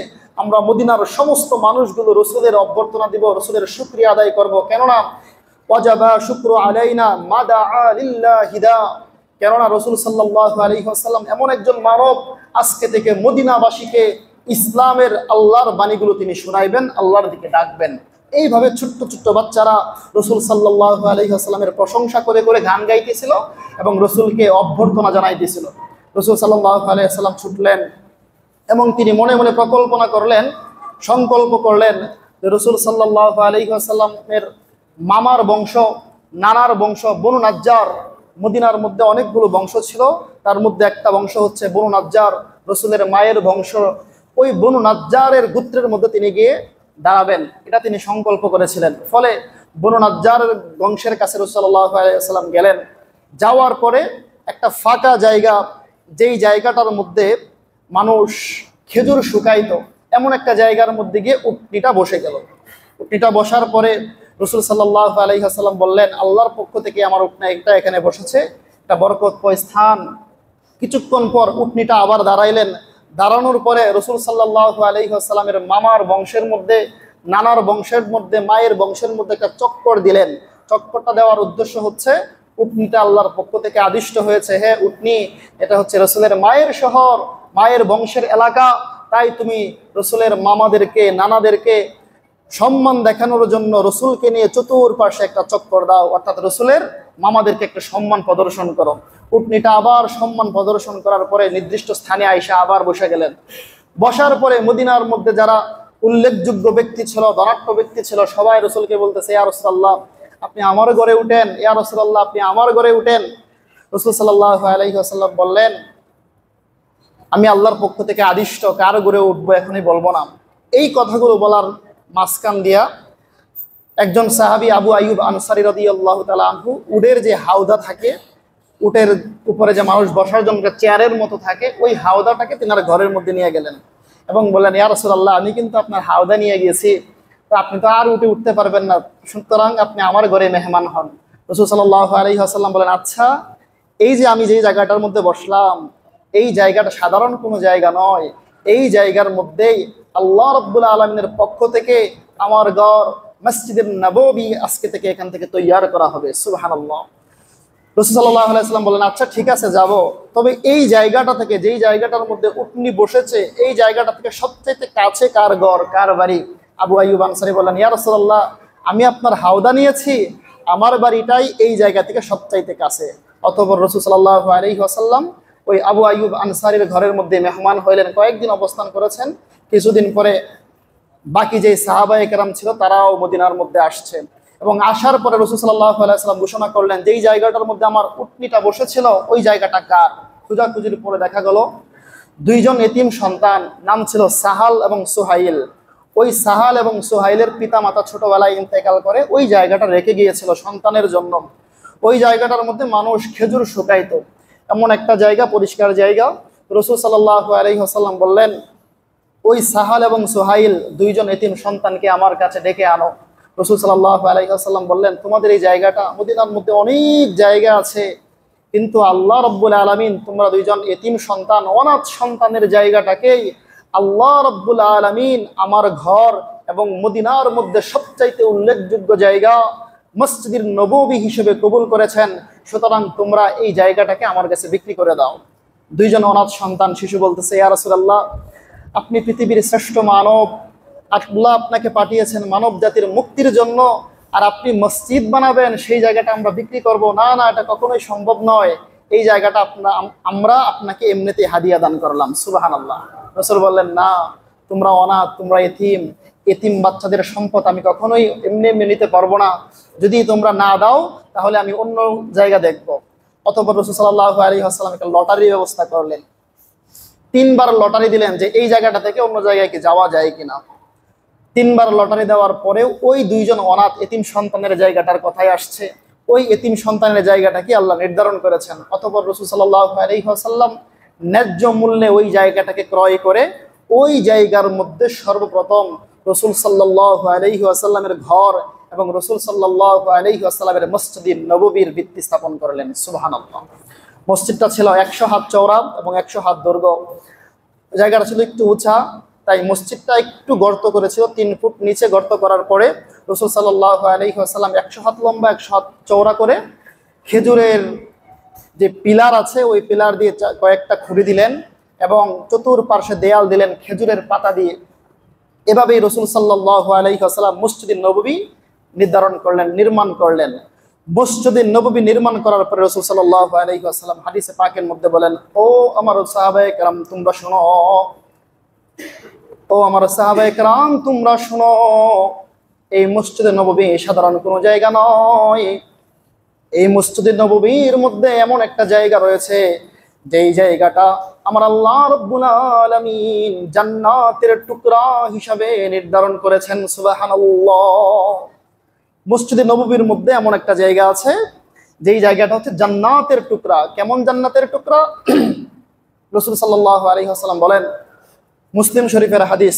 আমরা মদিনার সমস্ত মানুষগুলো রসুলের অভ্যর্থনা দিব, রসুলের শুকরিয়া আদায় করব। কেননা ওয়াজাবা শুকরু আলাইনা মা দাআ লিল্লাহি দা, কেননা রসুল সাল্লাল্লাহু আলাইহি ওয়াসাল্লাম এমন একজন মানব, আজকে থেকে মদিনাবাসীকে ইসলামের আল্লাহর বাণীগুলো তিনি শোনাইবেন, আল্লাহর দিকে ডাকবেন। এইভাবে ছোট্ট ছোট্ট বাচ্চারা রসুল সাল্লাল্লাহু আলাইহি ওয়াসাল্লামের প্রশংসা করে করে গান গাইতেছিল এবং রসুলকে অভ্যর্থনা জানাইতেছিল। রসুল সাল্লাল্লাহু আলাইহি ওয়াসাল্লাম ছুটলেন এবং তিনি মনে মনে প্রকল্পনা করলেন, সংকল্প করলেন যে রসুল সাল্লাল্লাহু আলাইহি ওয়াসাল্লামের মামার বংশ, নানার বংশ বনু নাজ্জার। মদিনার মধ্যে অনেকগুলো বংশ ছিল, তার মধ্যে একটা বংশ হচ্ছে বনু নাজ্জার, রসুলের মায়ের বংশ। ওই বনু নাজ্জারের গোত্রের মধ্যে তিনি গিয়ে দাঁড়াবেন, এটা তিনি সংকল্প করেছিলেন। ফলে বনু নাজ্জারের বংশের কাছে রাসূলুল্লাহ সাল্লাল্লাহু আলাইহি ওয়াসাল্লাম গেলেন। যাওয়ার পরে একটা ফাঁকা জায়গা, যেই জায়গাটার মধ্যে মানুষ খেজুর শুকাইতো, এমন একটা জায়গার মধ্যে গিয়ে উটনিটা বসে গেল। উটনিটা বসার পরে রাসূল সাল্লাল্লাহু আলাইহি ওয়াসাল্লাম বললেন, আল্লাহর পক্ষ থেকে আমার উটনিটা এখানে বসেছে, এটা বরকতময় স্থান। কিছুক্ষণ পর উটনিটা আবার দাঁড়াইলেন। দাঁড়ানোর পরে রাসূল সাল্লাল্লাহু আলাইহি ওয়াসাল্লামের মামার বংশের মধ্যে, নানার বংশের মধ্যে, মায়ের বংশের মধ্যে একটা চক্কর দিলেন। চক্করটা দেওয়ার উদ্দেশ্য হচ্ছে উটনিটা আল্লাহর পক্ষ থেকে আদিষ্ট হয়েছে, হে উটনি, এটা হচ্ছে রসুলের মায়ের শহর, মায়ের বংশের এলাকা, তাই তুমি রসুলের মামাদেরকে, নানাদেরকে সম্মান দেখানোর জন্য রসুলকে নিয়ে চতুর্পাশে একটা চক্কর দাও, অর্থাৎ রসুলের মামাদেরকে একটা সম্মান প্রদর্শন করো। উটনিটা আবার সম্মান প্রদর্শন করার পরে নির্দিষ্ট স্থানে আইসা আবার বসে গেলেন। বসার পরে মদিনার মধ্যে যারা উল্লেখযোগ্য ব্যক্তি ছিল, ধনাঢ্য ব্যক্তি ছিল, সবাই রসুলকে বলতেছে, ইয়া রাসূলুল্লাহ আপনি আমার ঘরে উঠেন, ইয়া রাসূলুল্লাহ আপনি আমার ঘরে উঠেন। রাসূল সাল্লাল্লাহু আলাইহি ওয়াসাল্লাম বললেন, আমি আল্লাহর পক্ষ থেকে আদিষ্ট, কার ঘরে উঠবো এখনই বলবো না। এই কথাগুলো বলার মাঝখান দিয়া একজন সাহাবী আবু আইয়ুব আনসারী রাদিয়াল্লাহু তাআলা আনহু, উটের যে হাওদা থাকে, উটের উপরে যে মানুষ বসার জন্য চেয়ারের মতো থাকে, ওই হাওদাটাকে তিনার ঘরের মধ্যে নিয়ে গেলেন এবং বললেন, ইয়া রাসূলুল্লাহ আমি কিন্তু আপনার হাওদা নিয়ে গিয়েছি, তো আপনি তো আর উঠে উঠতে পারবেন না, সুতরাং আপনি আমার ঘরে মেহমান হন। রাসূল সাল্লাল্লাহু আলাইহি ওয়াসাল্লাম বলেন, আচ্ছা এই যে আমি যেই জায়গাটার মধ্যে বসলাম, এই জায়গাটা সাধারণ কোনো জায়গা নয়, এই জায়গার মধ্যেই আল্লাহ রাব্বুল আলামিনের পক্ষ থেকে আমার ঘর মসজিদে নববী আজকে থেকে এখান থেকে তৈয়ার করা হবে। সুবহানাল্লাহ। রাসূল সাল্লাল্লাহু আলাইহি ওয়াসাল্লাম বলেন, আচ্ছা ঠিক আছে যাব, তবে এই জায়গাটা থেকে, যেই জায়গাটার মধ্যে উটনি বসেছে, এই জায়গাটা থেকে সবচেয়ে কাছে কার ঘর, কার বাড়ি? আবু আইয়ুব আনসারী বললেন, ইয়া রাসূলুল্লাহ আমি আপনার হাওদা নিয়েছি, আমার বাড়িটাই এই জায়গা থেকে সবচাইতে কাছে। অতঃপর রাসূল সাল্লাল্লাহু আলাইহি ওয়াসাল্লাম ওই আবু আইয়ুব আনসারীর ঘরের মধ্যে মেহমান হইলেন, কয়েকদিন অবস্থান করেছেন। কিছুদিন পরে বাকি যে সাহাবায়ে কেরাম ছিল তারাও মদিনার মধ্যে আসছেন, এবং আসার পরে রাসূল সাল্লাল্লাহু আলাইহি ওয়াসাল্লাম ঘোষণা করলেন, যেই জায়গাটার মধ্যে আমার উটনিটা বসেছিল ওই জায়গাটা কার? খোঁজাখুঁজির পরে দেখা গেল দুইজন এতিম সন্তান, নাম ছিল সাহাল এবং সুহাইল। ওই সাহাল এবং সুহাইলের পিতা মাতা ছোটবেলায় ইন্তেকাল করে ওই জায়গাটা রেখে গিয়েছিল সন্তানের জন্য। ওই জায়গাটার মধ্যে মানুষ খেজুর শুকাইতো, এমন একটা জায়গা, পরিষ্কার জায়গা। রাসূল সাল্লাল্লাহু আলাইহি ওয়াসাল্লাম বললেন, ওই সাহাল এবং সুহাইল দুইজন এতিম সন্তানকে আমার কাছে ডেকে আনো। রাসূল সাল্লাল্লাহু আলাইহি ওয়াসাল্লাম বললেন, তোমাদের এই জায়গাটা, মদিনার মধ্যে অনেক জায়গা আছে, কিন্তু আল্লাহ রাব্বুল আলামিন তোমরা দুইজন এতিম সন্তান, অনাথ সন্তানের জায়গাটাকেই আল্লাহ রাব্বুল আলামিন আমার ঘর এবং মদিনার মধ্যে সবচাইতে উল্লেখযোগ্য জায়গা মসজিদুন নববী হিসেবে কবুল করেছেন, সুতরাং তোমরা এই জায়গাটাকে আমার কাছে বিক্রি করে দাও। দুইজন অনাথ সন্তান শিশু বলতেছে, ইয়া রাসূলুল্লাহ আপনি পৃথিবীর শ্রেষ্ঠ মানব, আল্লাহ আপনাকে পাঠিয়েছেন মানব জাতির মুক্তির জন্য, আর আপনি মসজিদ বানাবেন, সেই জায়গাটা আমরা বিক্রি করব? না না, এটা কখনোই সম্ভব নয়, এই জায়গাটা আমরা আপনাকে এমনিতেই হাদিয়া দান করলাম। সুবহানাল্লাহ। রাসূল বললেন, না, তোমরা অনাথ, তোমরা এতিম, এতিম বাচ্চাদের সম্পদ আমি কখনোই এমনি এমনি নিতে পারবো না, যদি তোমরা না দাও তাহলে আমি অন্য জায়গা দেখব। অতঃপর রাসূল সাল্লাল্লাহু আলাইহি ওয়াসাল্লাম একটা লটারির ব্যবস্থা করলেন। 3 বার লটারি দিলেন যে এই জায়গাটা থেকে অন্য জায়গায় কি যাওয়া যায় কিনা। 3 বার লটারি দেওয়ার পরেও ওই দুইজন অনাথ এতিম সন্তানের জায়গাটার কথাই আসছে, ওই এতিম সন্তানের জায়গাটা কি আল্লাহ নির্ধারণ করেছেন। অতঃপর রাসূল সাল্লাল্লাহু আলাইহি ওয়াসাল্লাম ন্যায্য মূল্যে ওই জায়গাটাকে ক্রয় করে ওই জায়গার মধ্যে সর্বপ্রথম রাসূল সাল্লাল্লাহু আলাইহি ওয়াসাল্লামের ঘর এবং রাসূল সাল্লাল্লাহু আলাইহি ওয়াসাল্লামের মসজিদে নববীর ভিত্তি স্থাপন করলেন। সুবহানাল্লাহ। মসজিদটা ছিল 100 হাত চওড়া এবং 100 হাত দৈর্ঘ্য। জায়গাটা ছিল একটু উঁচা, তাই মসজিদটা একটু গর্ত করেছিল, 3 ফুট নিচে গর্ত করার পরে রাসূল সাল্লাল্লাহু আলাইহি ওয়াসাল্লাম 100 হাত লম্বা 100 হাত চওড়া করে খেজুরের যে পিলার আছে ওই পিলার দিয়ে কয়েকটা খুঁড়ি দিলেন এবং চতুর্পার্শ্বে দেয়াল দিলেন খেজুরের পাতা দিয়ে। এভাবেই রাসূল সাল্লাল্লাহু আলাইহি ওয়াসাল্লাম মসজিদে নববী নির্ধারণ করলেন, নির্মাণ করলেন। মসজিদে নববী নির্মাণ করার পরে রাসূল সাল্লাল্লাহু আলাইহি ওয়াসাল্লাম হাদিসে পাকের মধ্যে বলেন, ও আমার সাহাবায়ে কেরাম তোমরা শোনো, ও আমার সাহাবায়ে কেরাম তোমরা শোনো, এই মসজিদে নববী সাধারণ কোনো জায়গা নয়। এই মসজিদে নববীর মধ্যে এমন একটা জায়গা রয়েছে, যেই জায়গাটা আমার আল্লাহ রাব্বুল আলামিন জান্নাতের টুকরা হিসাবে নির্ধারণ করেছেন। সুবহানাল্লাহ। মসজিদে নববীর মধ্যে এমন একটা জায়গা আছে, যেই জায়গাটা হচ্ছে জান্নাতের টুকরা। কেমন জান্নাতের টুকরা? রাসূল সাল্লাল্লাহু আলাইহি ওয়াসাল্লাম বলেন, মুসলিম শরীফের হাদিস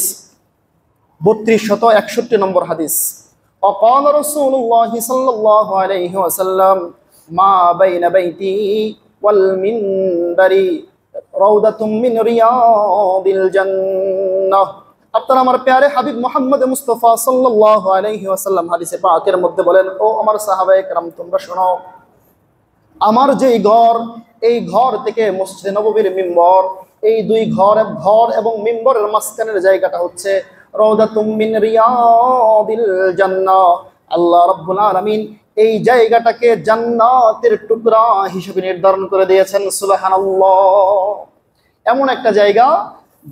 3261 নম্বর হাদিস, وقال رسول الله صلى الله عليه وسلم ما بين بيتي والمنبر روضة من رياض الجنة। আপনারা আমার প্যারে হাবিব মুহাম্মদ মুস্তাফা সাল্লাল্লাহু আলাইহি ওয়াসাল্লাম হাদিসে পাকের মধ্যে বলেন, ও আমার সাহাবায়ে কেরাম তোমরা শোনো, আমার যেই ঘর, এই ঘর থেকে মসজিদে নববীর মিম্বর, এই দুই ঘর এবং মিম্বরের মাঝখানের জায়গাটা হচ্ছে রাউদাতুম মিন রিয়াদিল জান্নাহ। আল্লাহ রাব্বুল আলামিন এই জায়গাটাকে জান্নাতের টুকরা হিসেবে নির্ধারণ করে দিয়েছেন। সুবহানাল্লাহ। এমন একটা জায়গা,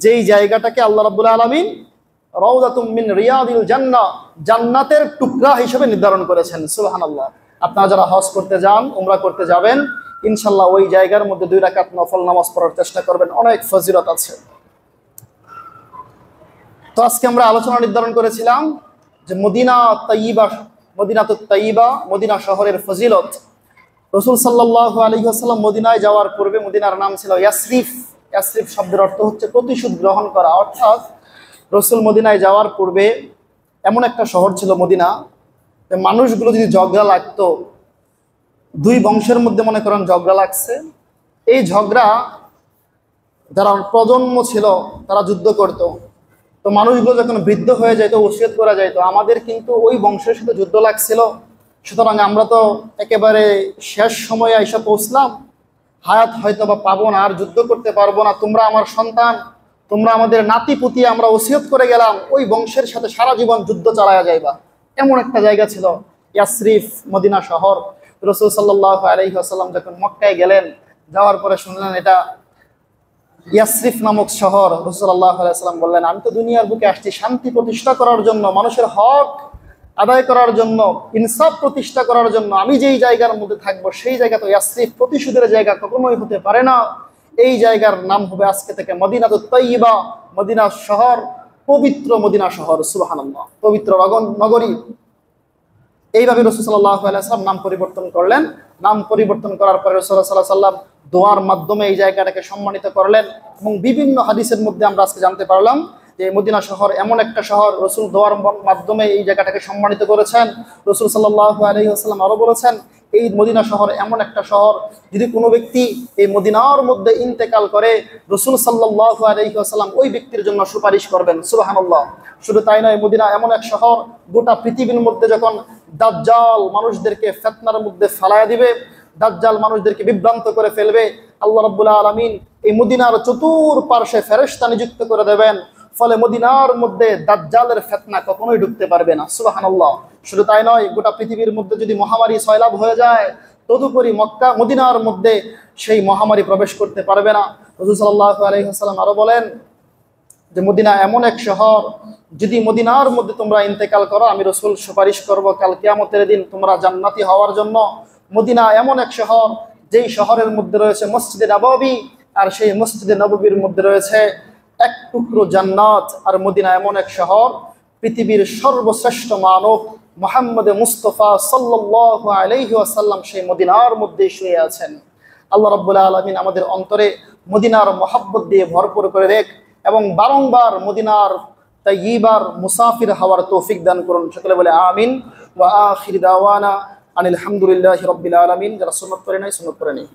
যেই জায়গাটাকে আল্লাহ রাব্বুল আলামিন রাউদাতুম মিন রিয়াদিল জান্নাহ, জান্নাতের টুকরা হিসেবে নির্ধারণ করেছেন। সুবহানাল্লাহ। আপনারা যারা হজ করতে যান, উমরা করতে যাবেন, ইনশাল্লাহ ওই জায়গার মধ্যে 2 রাকাত নফল নামাজ পড়ার চেষ্টা করবেন, অনেক ফজিলত আছে। তো আজকে আমরা আলোচনা নির্ধারণ করেছিলাম যে মদিনা তাইয়্যিবা, মদিনাতুত তাইয়্যিবা, মদিনা শহরের ফজিলত। রাসূল সাল্লাল্লাহু আলাইহি ওয়াসাল্লাম মদিনায় যাওয়ার পূর্বে মদিনার নাম ছিল ইয়াসরিফ। ইয়াসরিফ শব্দের অর্থ হচ্ছে প্রতিশোধ গ্রহণ করা। অর্থাৎ রাসূল মদিনায় যাওয়ার পূর্বে এমন একটা শহর ছিল মদিনা, যে মানুষগুলো যদি ঝগড়া লাগতো, 2 বংশের মধ্যে মনে করেন ঝগড়া লাগছে, এই ঝগড়া যারা প্রজন্ম ছিল তারা যুদ্ধ করত। তো মানুষগুলো যখন বৃদ্ধ হয়ে যাইতো, ওসিয়ত করা যাইতো, আমাদের কিন্তু ওই বংশের সাথে যুদ্ধ লাগছিল, সুতরাং আমরা তো একেবারে শেষ সময়ে এসে পৌঁছলাম, হায়াত হয়তো বা পাবো না, আর যুদ্ধ করতে পারবো না, তোমরা আমার সন্তান, তোমরা আমাদের নাতি পুতি, আমরা ওসিয়ত করে গেলাম ওই বংশের সাথে সারা জীবন যুদ্ধ চালায়া যাইবা। এমন একটা জায়গা ছিল ইয়াসরিফ, মদিনা শহর। রাসূল সাল্লাল্লাহু আলাইহি ওয়াসাল্লাম যখন মক্কায় গেলেন, যাওয়ার পরে শুনলেন এটা ইয়াসরিফ নামক শহর। রাসূল সাল্লাল্লাহু আলাইহি ওয়াসাল্লাম বললেন, আমি তো দুনিয়ার বুকে আসছি শান্তি প্রতিষ্ঠা করার জন্য, মানুষের হক আদায় করার জন্য, ইনসাফ প্রতিষ্ঠা করার জন্য। আমি যেই জায়গার মধ্যে থাকবো সেই জায়গা তো ইয়াসরিফ, প্রতিশোধের জায়গা কখনোই হতে পারে না। এই জায়গার নাম হবে আজকে থেকে মদিনাতুত তাইয়্যিবা, মদিনা শহর, পবিত্র মদিনা শহর। সুবহানাল্লাহ, পবিত্র নগরী। এইভাবে রাসূল সাল্লাল্লাহু আলাইহি ওয়াসাল্লাম নাম পরিবর্তন করলেন। নাম পরিবর্তন করার পরে রাসূল সাল্লাল্লাহু আলাইহি ওয়াসাল্লাম দোয়ার মাধ্যমে এই জায়গাটাকে সম্মানিত করলেন, এবং বিভিন্ন হাদিসের মধ্যে আমরা আজকে জানতে পারলাম যে মদিনা শহর এমন একটা শহর, রাসূল দোয়ার মাধ্যমে এই জায়গাটাকে সম্মানিত করেছেন। রাসূল সাল্লাল্লাহু আলাইহি ওয়াসাল্লাম আরো বলেছেন, এই মদিনা শহর এমন একটা শহর, যদি কোনো ব্যক্তি এই মদিনার মধ্যে ইন্তেকাল করে, রাসূল সাল্লাল্লাহু আলাইহি ওয়াসাল্লাম ওই ব্যক্তির জন্য সুপারিশ করবেন। সুবহানাল্লাহ। শুধু তাই নয়, মদিনা এমন এক শহর, গোটা পৃথিবীর মধ্যে যখন দাজ্জাল মানুষদেরকে ফিতনার মধ্যে ফালায়া দিবে, দাজ্জাল মানুষদেরকে বিভ্রান্ত করে ফেলবে, আল্লাহ রাব্বুল আলামিন এই মদিনার চতুর্পার্শ্বে ফেরেশতা নিযুক্ত করে দেবেন। ফলে মদিনার মধ্যে দাজ্জালের ফিতনা কখনোই ঢুকতে পারবে না। সুবহানাল্লাহ। শুধু তাই নয়, গোটা পৃথিবীর মধ্যে যদি মহামারী সয়লাব হয়ে যায়, তদুপরি মক্কা মদিনার মধ্যে সেই মহামারী প্রবেশ করতে পারবে না। রাসূল সাল্লাল্লাহু আলাইহি ওয়াসাল্লাম আরো বলেন যে মদিনা এমন এক শহর, যদি মদিনার মধ্যে তোমরা ইন্তেকাল করো, আমি রাসূল সুপারিশ করব কাল কিয়ামতের দিন তোমরা জান্নাতি হওয়ার জন্য। মদিনা এমন এক শহর, যেই শহরের মধ্যে রয়েছে মসজিদে নববী, আর সেই মসজিদে নববীর মধ্যে রয়েছে এক টুকরো জান্নাত। আর মদিনা এমন এক শহর, পৃথিবীর সর্বশ্রেষ্ঠ মানব মুহাম্মদ মুস্তাফা সাল্লাল্লাহু আলাইহি ওয়াসাল্লাম সেই মদিনার মধ্যেই শুয়ে আছেন। আল্লাহ রাব্বুল আলামিন আমাদের অন্তরে মদিনার মহব্বত দিয়ে ভরপুর করে দেখ, এবং বারংবার মদিনার তাইয়্যিবার মুসাফির হওয়ার তৌফিক দান করুন। সকলে বলে আমিন। ওয়া আখির দাওয়ানা আনিল হামদুলিল্লাহি রাব্বিল আলামিন। যারা সুন্নাত করে নাই, সুন্নাত করে নেই।